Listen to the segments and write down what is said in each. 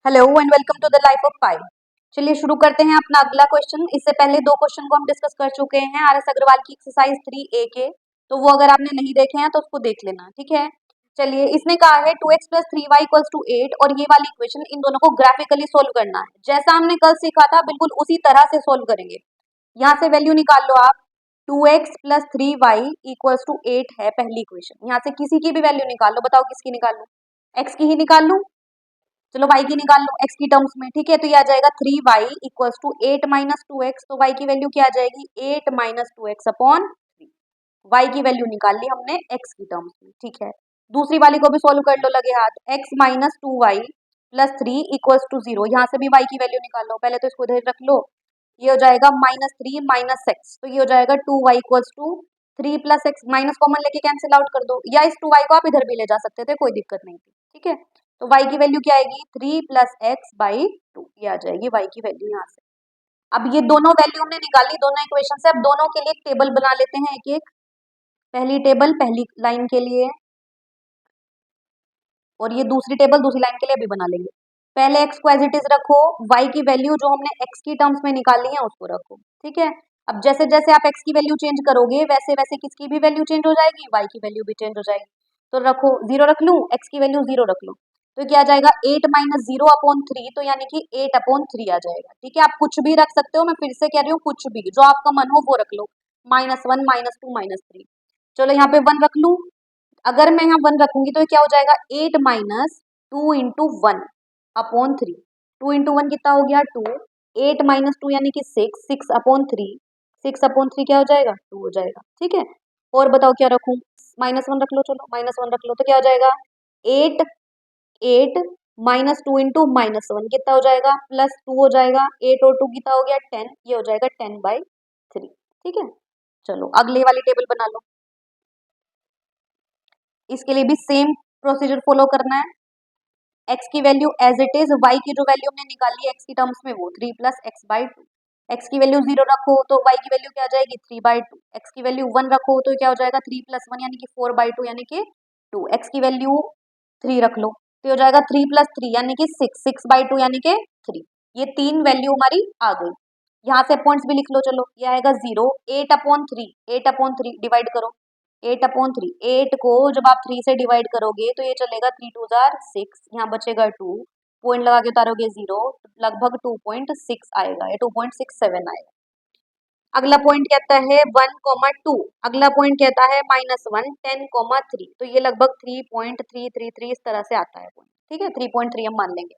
Hello and welcome to the Life of Pi. चलिए शुरू करते हैं अपना अगला क्वेश्चन। इससे पहले दो क्वेश्चन को हम डिस्कस कर चुके हैं आर एस अग्रवाल की एक्सरसाइज 3A के, तो वो अगर आपने नहीं देखे हैं तो उसको देख लेना, ठीक है। चलिए, इसने कहा है 2x plus 3y equals to 8 और ये वाली इक्वेशन इन दोनों को ग्राफिकली सोल्व करना है। जैसा हमने कल सीखा था बिल्कुल उसी तरह से सोल्व करेंगे। यहाँ से वैल्यू निकाल लो आप। 2x plus 3y equals to 8 है पहली इक्वेशन। यहाँ से किसी की भी वैल्यू निकाल लो, बताओ किसकी निकाल लो? x की ही निकाल लूं? चलो y की निकाल लो x की टर्म्स में, ठीक है। तो ये आ जाएगा 3y equals to 8 minus 2x। तो y की वैल्यू क्या आ जाएगी? 8 माइनस 2x अपॉन 3। y की वैल्यू निकाल ली हमने x की टर्म्स में, ठीक है। दूसरी वाली को भी सोल्व कर लो लगे हाथ। x minus 2y plus 3 equals to 0। यहाँ से भी y की वैल्यू निकाल लो। पहले तो इसको इधर रख लो। ये हो जाएगा माइनस 3 माइनस एक्स, तो ये हो जाएगा 2y equals to 3 plus x. Minus common लेके कैंसिल आउट कर दो, या इस 2y को आप इधर भी ले जा सकते थे, कोई दिक्कत नहीं थी, ठीक है। तो y की वैल्यू क्या आएगी? 3 प्लस एक्स बाई 2, ये आ जाएगी y की वैल्यू यहाँ से। अब ये दोनों वैल्यू हमने निकाली दोनों इक्वेशन से। अब दोनों के लिए एक टेबल बना लेते हैं एक एक। पहली टेबल पहली लाइन के लिए और ये दूसरी टेबल दूसरी लाइन के लिए भी बना लेंगे। पहले x को एज इट इज रखो, y की वैल्यू जो हमने x की टर्म्स में निकाली है उसको रखो, ठीक है। अब जैसे जैसे आप x की वैल्यू चेंज करोगे वैसे वैसे किसकी भी वैल्यू चेंज हो जाएगी, y की वैल्यू भी चेंज हो जाएगी। तो रखो, 0 रख लूं, x की वैल्यू 0 रख लो। तो क्या आ जाएगा? 8 माइनस 0 अपॉन 3, तो यानी कि 8 अपॉन 3 आ जाएगा, ठीक है। आप कुछ भी रख सकते हो, मैं फिर से कह रही हूँ कुछ भी जो आपका मन हो वो रख लो। -1 -2 -3। चलो यहाँ पे 1 रख लूं। अगर मैं यहाँ 1 रखूंगी तो ये क्या हो जाएगा? 8 माइनस 2 इंटू 1 अपॉन 3। 2 इंटू 1 कितना हो गया? 2। 8 माइनस 2 यानी कि 6। 6 अपॉन 3। 6 अपॉन 3 क्या हो जाएगा? 2 हो जाएगा, ठीक है। और बताओ क्या रखूं? -1 रख लो, चलो -1 रख लो। तो क्या हो जाएगा? 8 8 माइनस 2 इंटू -1 कितना हो जाएगा? +2 हो जाएगा। 8 और 2 कितना हो गया? 10। ये हो जाएगा 10/3, ठीक है। चलो अगले वाली टेबल बना लो। इसके लिए भी सेम प्रोसीजर फॉलो करना है। x की value as it is, y की जो वैल्यू हमने निकाली है x की टर्म्स में वो 3 प्लस एक्स बाई 2। एक्स की वैल्यू 0 रखो तो y की वैल्यू क्या आ जाएगी? 3/2। एक्स की वैल्यू 1 रखो तो क्या हो जाएगा? 3 प्लस 1 यानी कि 4/2 यानी कि 2। एक्स की वैल्यू 3 रख लो तो हो जाएगा 3 प्लस 3 यानी कि 6। 6/2 यानी कि 3। ये तीन वैल्यू हमारी आ गई। यहाँ से पॉइंट्स भी लिख लो, चलो ये आएगा 0। 8 अपॉन 3, 8 अपॉन 3 डिवाइड करो। 8 अपॉन 3, 8 को जब आप 3 से डिवाइड करोगे तो ये चलेगा 3 2 जार 6, यहाँ बचेगा 2। पॉइंट लगा के उतारोगे 0, लगभग 2.6 आएगा, ये 2.67 आएगा। अगला पॉइंट कहता है 1,2। अगला पॉइंट कहता है -1 10,3। तो ये लगभग 3.333 इस तरह से आता है पॉइंट, ठीक है। 3.3 हम मान लेंगे।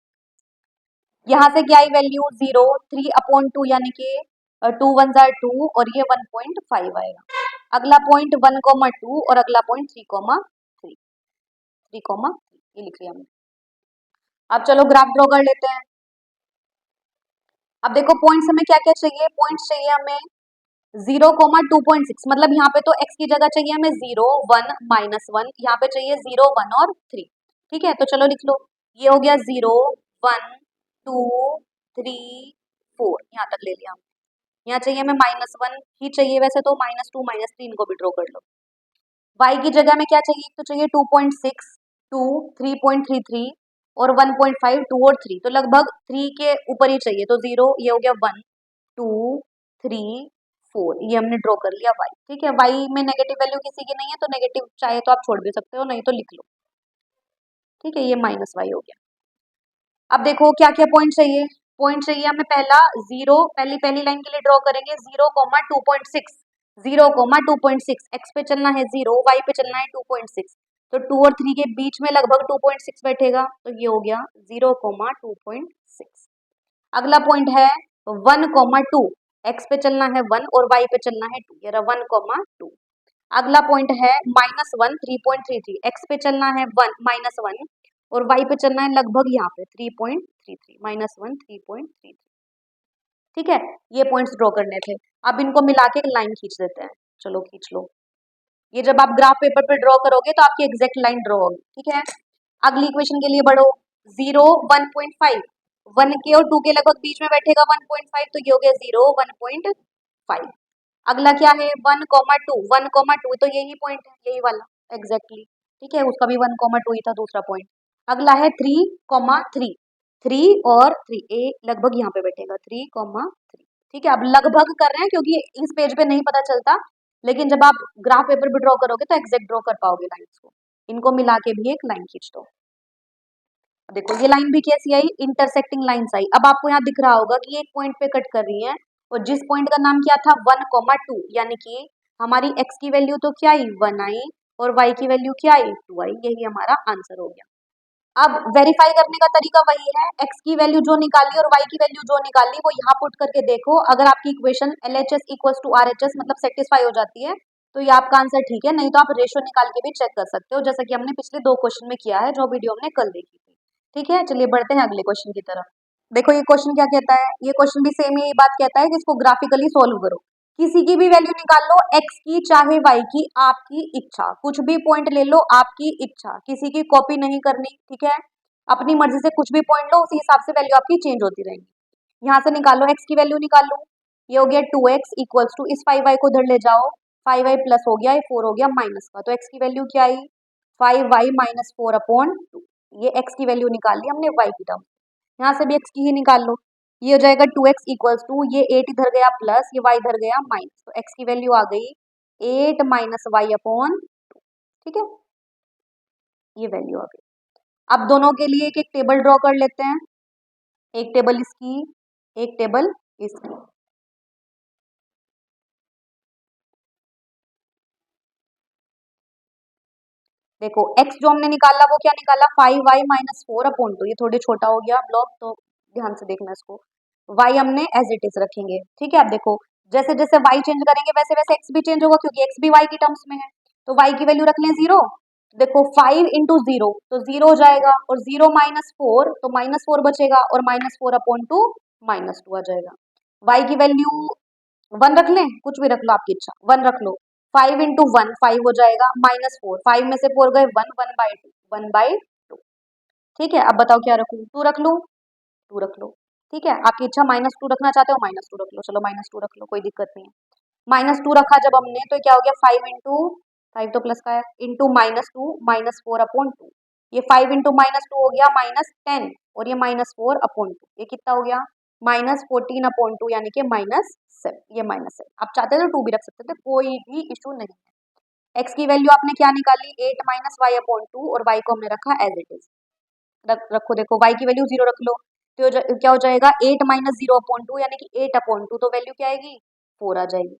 यहाँ से क्या आई वैल्यू? 0। 3 अपॉन 2 यानी कि 2 1 जार 2 और ये 1.5 आएगा। अगला पॉइंट 1,2 और अगला पॉइंट 3,3। 3,3 ये लिख लिया हमने। अब चलो ग्राफ ड्रॉ कर लेते हैं। अब देखो पॉइंट्स हमें क्या क्या चाहिए? पॉइंट्स चाहिए हमें 0,2.6, मतलब यहाँ पे तो x की जगह चाहिए हमें 0 1 -1, यहाँ पे चाहिए 0 1 और 3, ठीक है। तो चलो लिख लो, ये हो गया 0 1 2 3 4, यहाँ तक ले लिया हमने। यहाँ चाहिए हमें -1 ही चाहिए, वैसे तो -2 -3 इनको भी ड्रॉ कर लो। y की जगह में क्या चाहिए? एक तो चाहिए 2.6 2 3.33 और 1.5 2 और 3, तो लगभग 3 के ऊपर ही चाहिए। तो 0, ये हो गया 1 2 3 4, ये हमने ड्रॉ कर लिया y, ठीक है। y में नेगेटिव वैल्यू किसी की नहीं है तो नेगेटिव चाहे तो आप छोड़ भी सकते हो, नहीं तो लिख लो, ठीक है। ये -y हो गया। अब देखो क्या क्या पॉइंट चाहिए? पॉइंट चाहिए हमें पहला 0, पहली पहली लाइन के लिए ड्रॉ करेंगे 0,2.6। 0,2.6, x पे चलना है 0, y पे चलना है 2.6, तो 2 और 3 के बीच में लगभग 2.6 बैठेगा, तो ये हो गया 0,2.6। अगला पॉइंट है 1,2, x पे चलना है 1 और y पे चलना है 2, ये रहा 1,2। अगला पॉइंट है -1 3.33, x पे चलना है 1 -1 और y पे चलना है लगभग यहाँ पे 3.33, -1 3.33, ठीक है। ये पॉइंट्स ड्रॉ करने थे। अब इनको मिला के एक लाइन खींच देते हैं, चलो खींच लो। ये जब आप ग्राफ पेपर पे ड्रॉ करोगे तो आपकी एग्जैक्ट लाइन ड्रॉ होगी, ठीक है। अगली इक्वेशन के लिए बढ़ो। 0 1.5, 1 के और 2 के लगभग बीच में बैठेगा 1.5, तो ये हो गया 0 1.5। अगला क्या है? 1,2, 1,2 तो यही पॉइंट है, यही वाला एग्जैक्टली, ठीक है। उसका भी 1,2 ही था दूसरा पॉइंट। अगला है 3,3, 3 और 3, ए लगभग यहाँ पे बैठेगा 3,3। ठीक है, अब लगभग कर रहे हैं क्योंकि इस पेज पे नहीं पता चलता, लेकिन जब आप ग्राफ पेपर पे ड्रॉ करोगे तो एग्जैक्ट ड्रॉ कर पाओगे लाइंस को। इनको मिला के भी एक लाइन खींच दो। देखो ये लाइन भी कैसी आई, इंटरसेक्टिंग लाइंस आई। अब आपको यहाँ दिख रहा होगा कि ये एक पॉइंट पे कट कर रही है, और जिस पॉइंट का नाम क्या था 1,2, यानी कि हमारी x की वैल्यू तो क्या आई 1 आई, और y की वैल्यू क्या आई 2 आई। यही हमारा आंसर हो गया। अब वेरीफाई करने का तरीका वही है, x की वैल्यू जो निकाली और y की वैल्यू जो निकाली वो यहाँ पुट करके देखो। अगर आपकी equation LHS equals to RHS मतलब सेटिस्फाई हो जाती है तो ये आपका आंसर ठीक है, नहीं तो आप रेशो निकाल के भी चेक कर सकते हो, जैसा कि हमने पिछले 2 क्वेश्चन में किया है, जो वीडियो हमने कल देखी थी। ठीक है, चलिए बढ़ते हैं अगले क्वेश्चन की तरफ। देखो ये क्वेश्चन क्या कहता है, ये क्वेश्चन भी सेम यही बात कहता है कि इसको ग्राफिकली सोल्व करो। किसी की भी वैल्यू निकाल लो, x की चाहे y की, आपकी इच्छा, कुछ भी पॉइंट ले लो, आपकी इच्छा, किसी की कॉपी नहीं करनी। ठीक है, अपनी मर्जी से कुछ भी पॉइंट लो, उसी हिसाब से वैल्यू आपकी चेंज होती रहेगी। यहाँ से निकालो, x की वैल्यू निकाल लो, ये हो गया 2x इक्वल्स टू, इस 5y को उधर ले जाओ, 5y प्लस हो गया, ये 4 हो गया माइनस का, तो x की वैल्यू क्या आई 5y माइनस 4/2। ये x की वैल्यू निकाल ली हमने y की टर्म। यहाँ से भी x की ही निकाल लो, ये हो जाएगा 2x इक्वल्स टू, ये 8 इधर गया प्लस, ये y इधर गया माइनस, तो x की वैल्यू आ गई 8 माइनस y/2। ठीक है, ये वैल्यू आ गई। अब दोनों के लिए एक एक टेबल ड्रॉ कर लेते हैं, एक टेबल इसकी, एक टेबल इसकी। देखो x जो हमने निकाला वो क्या निकाला 5y माइनस 4/2, ये थोड़ी छोटा हो गया ब्लॉक, तो ध्यान से देखना इसको। y हमने एज इट इज रखेंगे। ठीक है, अब देखो जैसे जैसे y चेंज करेंगे वैसे वैसे x भी चेंज होगा, क्योंकि x भी y की टर्म्स में है, तो y की वैल्यू रख लें 0। देखो 5 इंटू 0 तो 0 हो जाएगा, और 0 माइनस 4 तो -4 बचेगा, और -4/2 -2 आ जाएगा। y की वैल्यू 1 रख लें, कुछ भी रख लो आपकी इच्छा, 1 रख लो। 5 इंटू 1 5 हो जाएगा, -4, 5 में से 4 गए 1, 1/2, 1/2। ठीक है, अब बताओ क्या रखूं, 2 रख लूं, 2 रख लो। ठीक है, आपकी इच्छा -2 रखना चाहते हो -2 रख लो, चलो -2 रख लो, कोई दिक्कत नहीं है। -2 रखा जब हमने तो क्या हो गया 5 इंटू 5 तो प्लस का है, इंटू -2 -4/2। ये 5 इंटू -2 हो गया -10, और ये -4/2, ये कितना हो गया -14/2, यानी कि -7, ये -7। आप चाहते तो 2 भी रख सकते थे, कोई भी इशू नहीं है। x की वैल्यू आपने क्या निकाली 8 माइनस y/2, और y को हमने रखा एज इट इज। रखो, देखो y की वैल्यू 0 रख लो, तो क्या हो जाएगा 8 माइनस 0/2, यानी कि 8/2, तो वैल्यू क्या आएगी 4 आ जाएगी।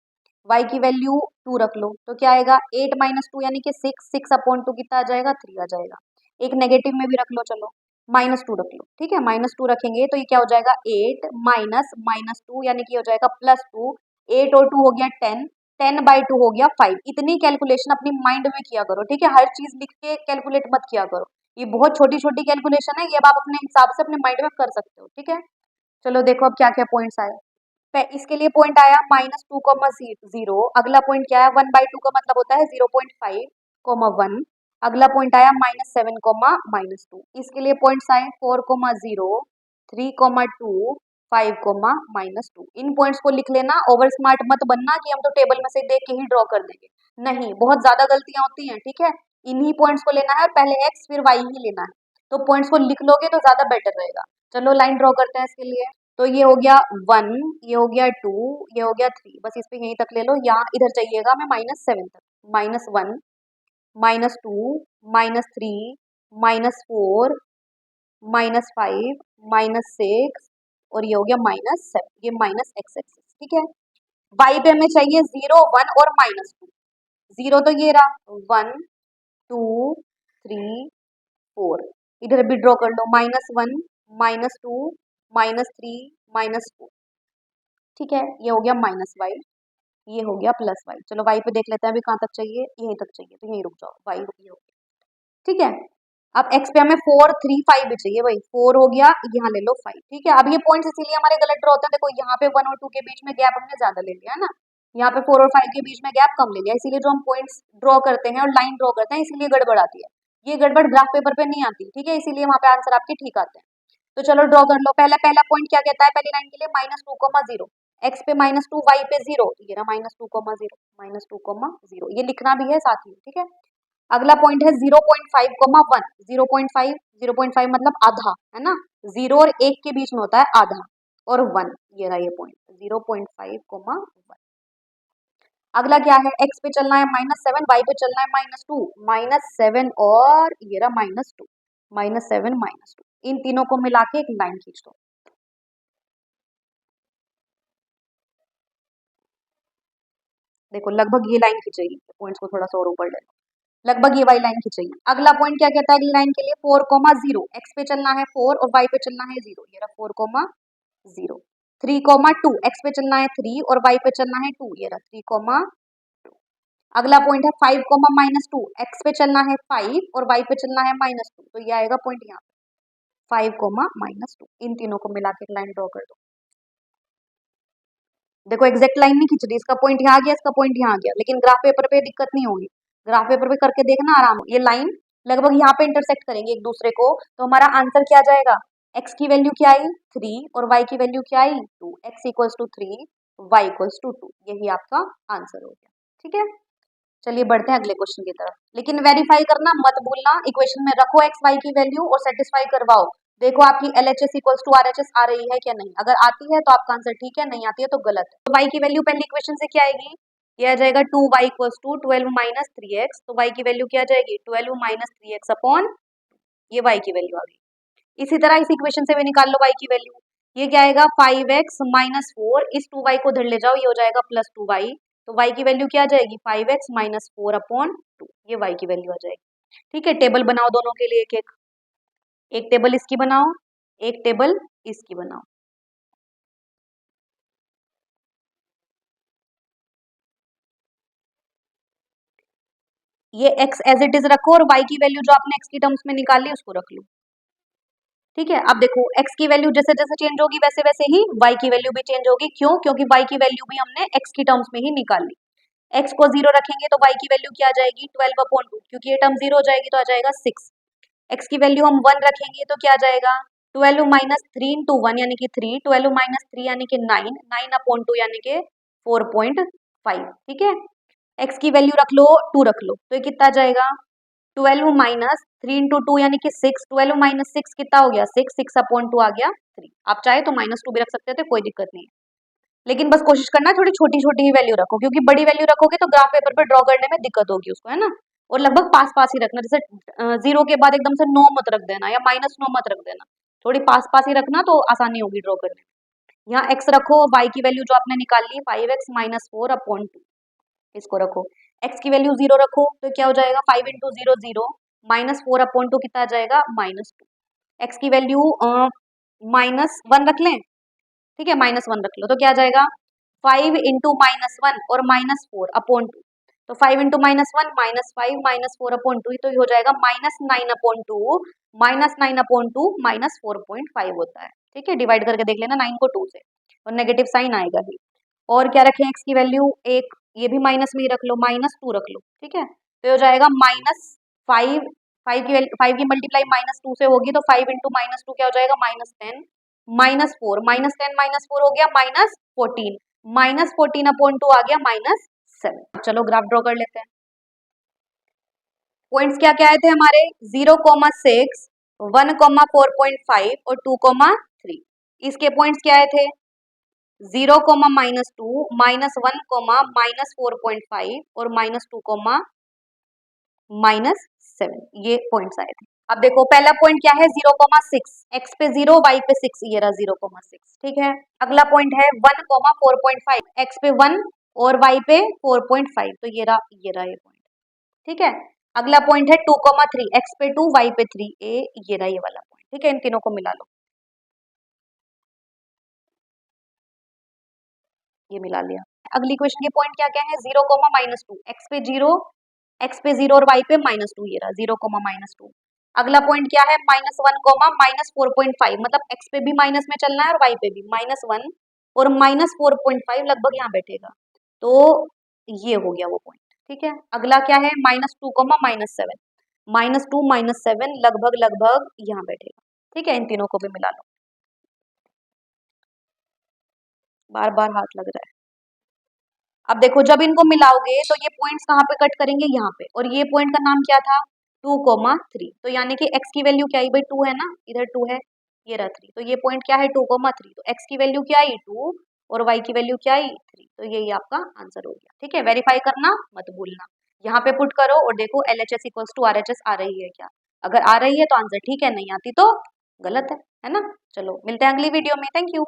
y की वैल्यू 2 रख लो, तो क्या आएगा 8 माइनस 2 यानी कि 6, 6/2 कितना आ जाएगा 3 आ जाएगा। एक नेगेटिव में भी रख लो, चलो -2 रख लो। ठीक है, -2 रखेंगे तो ये क्या हो जाएगा 8 माइनस -2, यानी कि हो जाएगा +2, 8 और 2 हो गया 10, 10/2 हो गया 5। इतनी कैलकुलेशन अपनी माइंड में किया करो। ठीक है, हर चीज लिख के कैलकुलेट मत किया करो, ये बहुत छोटी छोटी कैलकुलेशन है, ये अब आप अपने हिसाब से अपने माइंड में कर सकते हो। ठीक है, चलो देखो अब क्या क्या पॉइंट्स आए। इसके लिए पॉइंट आया -2,0। अगला पॉइंट क्या है 1/2 का मतलब होता है 0.5, 1। अगला पॉइंट आया -7, -2। इसके लिए पॉइंट्स आए 4,0, 3,2, 5, -2। इन पॉइंट्स को लिख लेना, ओवर स्मार्ट मत बनना कि हम तो टेबल में से देख के ही ड्रॉ कर देंगे, नहीं, बहुत ज्यादा गलतियां होती हैं। ठीक है, इन्हीं पॉइंट्स को लेना है, पहले x फिर y ही लेना है, तो पॉइंट्स को लिख लोगे तो ज्यादा बेटर रहेगा। चलो लाइन ड्रॉ करते हैं इसके लिए। तो ये हो गया 1, ये हो गया 2, ये हो गया 3, बस इस पे यहीं तक ले लो। यहाँ इधर चाहिएगा मैं -7 तक, -1, -2, -3, -4, -5, -6, और ये हो गया -7, ये -x एक्सिस। ठीक है, y पे हमें चाहिए 0, 1 और -2। 0 तो ये रहा 1, 2, 3, 4, इधर भी ड्रॉ कर लो -1, -2, -3, -4। ठीक है, ये हो गया -y, ये हो गया +y। चलो y पे देख लेते हैं अभी कहाँ तक चाहिए, यहीं तक चाहिए, तो यहीं रुक जाओ, y ये हो गया। ठीक है, अब x पे हमें 4, 3, 5 भी चाहिए, भाई 4 हो गया, यहाँ ले लो 5। ठीक है, अब ये पॉइंट्स इसीलिए हमारे गलत ड्रॉ होते हैं, देखो यहाँ पे 1 और 2 के बीच में गैप हमने ज्यादा ले लिया है ना, यहाँ पे 4 और 5 के बीच में गैप कम ले लिया, इसीलिए जो हम पॉइंट्स ड्रॉ करते हैं और लाइन ड्रॉ करते हैं इसीलिए गड़बड़ आती है। ये गड़बड़ ग्राफ पेपर पे नहीं आती। ठीक है, इसीलिए वहां पे आंसर आपके ठीक आते हैं। तो चलो ड्रॉ कर लो, पहला पहला पॉइंट क्या कहता है पहली लाइन के लिए -2,0, x पे -2, y पे 0, ये रहा -2,0, -2,0, ये लिखना भी है साथ ही। ठीक है, अगला पॉइंट है 0.5 कोमा 1, 0.5 मतलब आधा, है ना, 0 और 1 के बीच में होता है आधा, और 1, ये रहा ये पॉइंट 0.5 कोमा 1। अगला क्या है, x पे चलना है -7, y पे चलना है -2, -7 और ये रहा -2, -7 -2, इन तीनों को मिला के एक लाइन खींच दो। देखो लगभग ये लाइन खींचेगी, पॉइंट्स को थोड़ा सा और ऊपर ले लो, लगभग ये वाली लाइन खींचेगी। अगला पॉइंट क्या कहता है अगली लाइन के लिए, 4,0, x पे चलना है 4 और y पे चलना है 0, ये रहा 4,0, 3,2, x पे चलना है 3 और y पे चलना है 2, ये रहा 3,2। अगला पॉइंट है 5,-2, x पे चलना है 5 और y पे चलना है -2, तो ये आएगा पॉइंट यहाँ पे 5,-2, इन तीनों को मिला के एक लाइन ड्रॉ कर दो। देखो एग्जैक्ट लाइन नहीं खींच रही, इसका पॉइंट यहाँ आ गया, इसका पॉइंट यहाँ आ गया, लेकिन ग्राफ पेपर पे दिक्कत नहीं होगी, ग्राफ पेपर पे करके देखना आराम। ये लाइन लगभग यहाँ पे इंटरसेक्ट करेंगे एक दूसरे को, तो हमारा आंसर क्या जाएगा, x की वैल्यू क्या आई 3 और y की वैल्यू क्या आई 2, x equals to 3, y equals to 2, यही आपका आंसर हो गया। ठीक है, चलिए बढ़ते हैं अगले क्वेश्चन की तरफ, लेकिन वेरीफाई करना मत भूलना, इक्वेशन में रखो एक्स वाई की वैल्यू और सेटिस्फाई करवाओ। देखो आपकी LHS इक्वल्स टू RHS आ रही है क्या नहीं, अगर आती है तो आपका आंसर ठीक है, नहीं आती है तो गलत है। तो y की वैल्यू पहली इक्वेशन से क्या आएगी, ये आ जाएगा 2y equals to 12 minus 3x, तो y की वैल्यू क्या आ जाएगी 12 माइनस 3x अपॉन, ये y की वैल्यू आ गई। इसी तरह इस इक्वेशन से भी निकाल लो y की वैल्यू, ये क्या आएगा 5x माइनस 4, इस 2y को इधर ले जाओ, ये हो जाएगा प्लस 2y, तो y की वैल्यू क्या आ जाएगी 5x माइनस 4 अपॉन 2, ये y की वैल्यू आ जाएगी। ठीक है, टेबल बनाओ दोनों के लिए, एक एक, एक टेबल इसकी बनाओ, एक टेबल इसकी बनाओ। ये x एज इट इज रखो और y की वैल्यू जो आपने x की टर्म्स में निकाली उसको रख लो। ठीक है, अब देखो x की वैल्यू जैसे जैसे चेंज होगी वैसे वैसे ही y की वैल्यू भी चेंज होगी, क्यों, क्योंकि y की वैल्यू भी हमने x की टर्म्स में ही निकाली। x को 0 रखेंगे तो y की वैल्यू क्या आ जाएगी 12 अपॉन 2, क्योंकि ये टर्म 0 हो जाएगी तो आ जाएगा 6। x की वैल्यू हम 1 रखेंगे तो क्या आ जाएगा 12 माइनस 3 इंटू 1 यानी कि 3, 12 माइनस 3 यानी कि 9, 9 अपॉन 2 यानी कि 4.5। ठीक है, x की वैल्यू रख लो 2 रख लो, तो ये कितना आ जाएगा 12 माइनस 3 इंटू 2 यानी कि 6, 12 माइनस 6 कितना हो गया 6, 6 अपॉन 2 आ गया 3। आप चाहे तो -2 भी रख सकते थे, कोई दिक्कत नहीं है, लेकिन बस कोशिश करना थोड़ी छोटी छोटी ही वैल्यू रखो, क्योंकि बड़ी वैल्यू रखोगे तो ग्राफ पेपर पे ड्रॉ करने में दिक्कत होगी उसको, है ना। और लगभग पास पास ही रखना, जैसे 0 के बाद एकदम से 9 मत रख देना या -9 मत रख देना, थोड़ी पास पास ही रखना तो आसानी होगी ड्रॉ करने में। यहाँ x रखो, y की वैल्यू जो आपने निकाली 5x माइनस 4 अपॉन 2, इसको रखो, x की वैल्यू 0 रखो तो क्या हो जाएगा 5 इंटू 0 0, माइनस 4 अपॉन 2 कितना आ जाएगा -2, x की वैल्यू -1 रख लें, ठीक है -1 रख लो तो क्या आ जाएगा 5 इंटू -1 और -4 अपॉन 2, तो 5 इंटू -1 -5 -4 अपॉन 2, तो ये हो जाएगा -9 अपॉन 2, -9 अपॉन 2 -4.5 होता है। ठीक है, डिवाइड करके देख लेना 9 को 2 से, और नेगेटिव साइन आएगा ही। और क्या रखें x की वैल्यू 1, ये भी माइनस में ही रख लो, -2 रख लो। ठीक है, तो ये हो जाएगा -5, 5 की मल्टीप्लाई -2 से होगी तो 5 इंटू -2 क्या हो जाएगा -10, -4, -10 -4 हो गया -14, -14 अपॉन 2 आ गया -7। चलो ग्राफ ड्रॉ कर लेते हैं। पॉइंट्स क्या क्या आए थे हमारे 0,6, 1,4.5 और 2,3। इसके पॉइंट्स क्या आए थे 0, -2, -1, -4.5 और -2, -7, ये पॉइंट्स आए थे। अब देखो पहला पॉइंट क्या है 0,6, x पे 0 y पे 6, ये रहा 0,6। ठीक है, अगला पॉइंट है 1,4.5, x पे 1 और y पे 4.5, तो ये रहा ये पॉइंट। ठीक है, अगला पॉइंट है 2,3, x पे 2 y पे 3, ये रहा ये वाला पॉइंट। ठीक है, इन तीनों को मिला लो, ये मिला लिया। अगली क्वेश्चन के पॉइंट क्या क्या है 0, -2, x पे 0, और y पे -2, ये रहा 0, -2। अगला पॉइंट क्या है -1, -4.5, मतलब x पे भी माइनस में चलना है और y पे भी -1 और -4.5 लगभग यहाँ बैठेगा, तो ये हो गया वो पॉइंट। ठीक है, अगला क्या है -2, -7, -2 -7 लगभग लगभग यहाँ बैठेगा। ठीक है, इन तीनों को भी मिला लो, बार बार हाथ लग रहा है। अब देखो जब इनको मिलाओगे तो ये पॉइंट्स कहाँ पे कट करेंगे, यहाँ पे, और ये पॉइंट का नाम क्या था, 2,3। तो यानी कि x की वैल्यू क्या आई भाई, 2 है ना, इधर 2 है, ये रहा 3, तो ये पॉइंट क्या है, 2,3। तो x की वैल्यू क्या आई, 2, और y की वैल्यू क्या आई, 3। तो यही आपका आंसर हो गया। ठीक है, वेरीफाई करना मत भूलना, यहाँ पे पुट करो और देखो LHS इक्वल्स टू RHS आ रही है क्या, अगर आ रही है तो आंसर ठीक है, नहीं आती तो गलत है ना। चलो मिलते हैं अगली वीडियो में, थैंक यू।